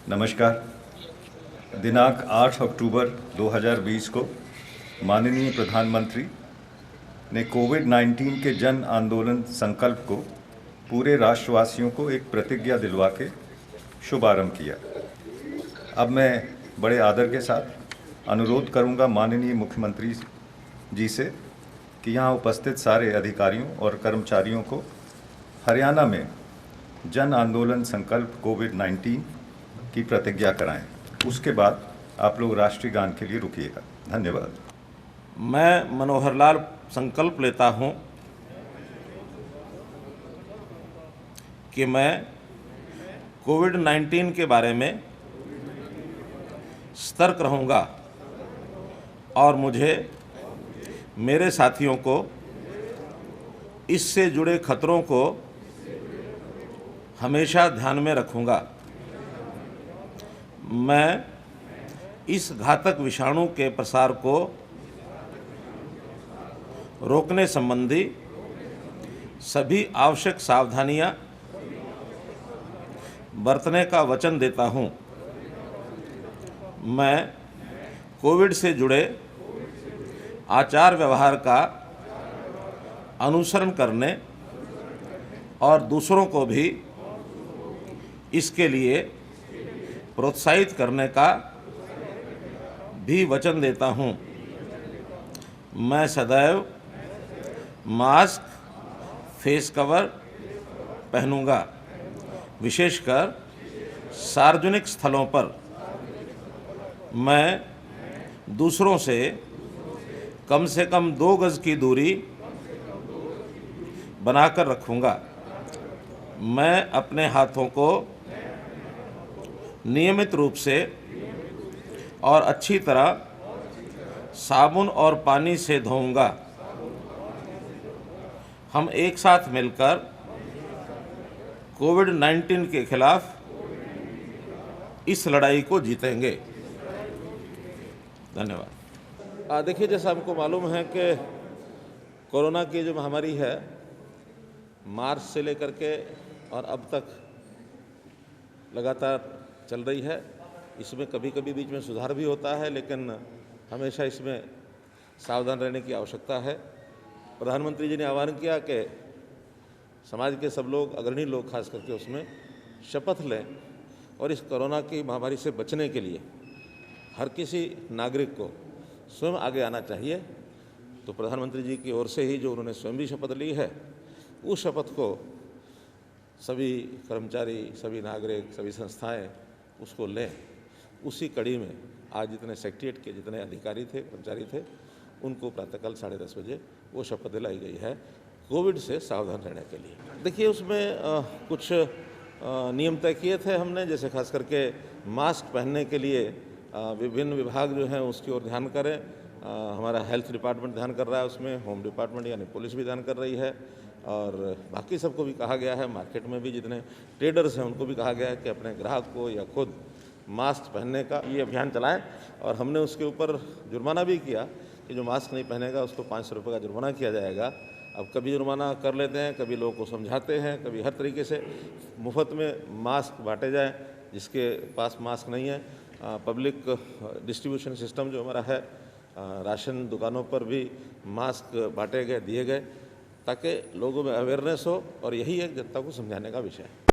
नमस्कार। दिनांक 8 अक्टूबर 2020 को माननीय प्रधानमंत्री ने कोविड-19 के जन आंदोलन संकल्प को पूरे राष्ट्रवासियों को एक प्रतिज्ञा दिलवा के शुभारंभ किया। अब मैं बड़े आदर के साथ अनुरोध करूंगा माननीय मुख्यमंत्री जी से कि यहाँ उपस्थित सारे अधिकारियों और कर्मचारियों को हरियाणा में जन आंदोलन संकल्प कोविड-19 की प्रतिज्ञा कराएं। उसके बाद आप लोग राष्ट्रीय गान के लिए रुकिएगा। धन्यवाद। मैं मनोहर लाल संकल्प लेता हूं कि मैं कोविड-19 के बारे में सतर्क रहूंगा और मुझे मेरे साथियों को इससे जुड़े खतरों को हमेशा ध्यान में रखूंगा। मैं इस घातक विषाणु के प्रसार को रोकने संबंधी सभी आवश्यक सावधानियां बरतने का वचन देता हूं। मैं कोविड से जुड़े आचार व्यवहार का अनुसरण करने और दूसरों को भी इसके लिए प्रोत्साहित करने का भी वचन देता हूं। मैं सदैव मास्क, फेस कवर पहनूंगा, विशेषकर सार्वजनिक स्थलों पर। मैं दूसरों से कम 2 गज की दूरी बनाकर रखूंगा। मैं अपने हाथों को नियमित रूप से और अच्छी तरह साबुन और पानी से धोऊंगा। हम एक साथ मिलकर कोविड-19 के खिलाफ इस लड़ाई को जीतेंगे। धन्यवाद। देखिए, जैसा हमको मालूम है कि कोरोना की जो महामारी है मार्च से लेकर के और अब तक लगातार चल रही है। इसमें कभी कभी बीच में सुधार भी होता है, लेकिन हमेशा इसमें सावधान रहने की आवश्यकता है। प्रधानमंत्री जी ने आह्वान किया कि समाज के सब लोग, अग्रणी लोग खास करके, उसमें शपथ लें और इस कोरोना की महामारी से बचने के लिए हर किसी नागरिक को स्वयं आगे आना चाहिए। तो प्रधानमंत्री जी की ओर से ही जो उन्होंने स्वयं भी शपथ ली है, उस शपथ को सभी कर्मचारी, सभी नागरिक, सभी संस्थाएं उसको लें। उसी कड़ी में आज जितने सेक्रेटेरिएट के जितने अधिकारी थे, कर्मचारी थे, उनको प्रातःकाल 10:30 बजे वो शपथ दिलाई गई है कोविड से सावधान रहने के लिए। देखिए, उसमें कुछ नियम तय किए थे हमने, जैसे खास करके मास्क पहनने के लिए विभिन्न विभाग जो हैं उसकी ओर ध्यान करें। हमारा हेल्थ डिपार्टमेंट ध्यान कर रहा है उसमें, होम डिपार्टमेंट यानी पुलिस भी ध्यान कर रही है, और बाकी सबको भी कहा गया है, मार्केट में भी जितने ट्रेडर्स हैं उनको भी कहा गया है कि अपने ग्राहक को या खुद मास्क पहनने का ये अभियान चलाएं। और हमने उसके ऊपर जुर्माना भी किया कि जो मास्क नहीं पहनेगा उसको 500 रुपये का जुर्माना किया जाएगा। अब कभी जुर्माना कर लेते हैं, कभी लोगों को समझाते हैं, कभी हर तरीके से मुफ्त में मास्क बांटे जाएँ जिसके पास मास्क नहीं है। पब्लिक डिस्ट्रीब्यूशन सिस्टम जो हमारा है, राशन दुकानों पर भी मास्क बांटे गए, दिए गए, ताकि लोगों में अवेयरनेस हो, और यही एक जनता को समझाने का विषय है।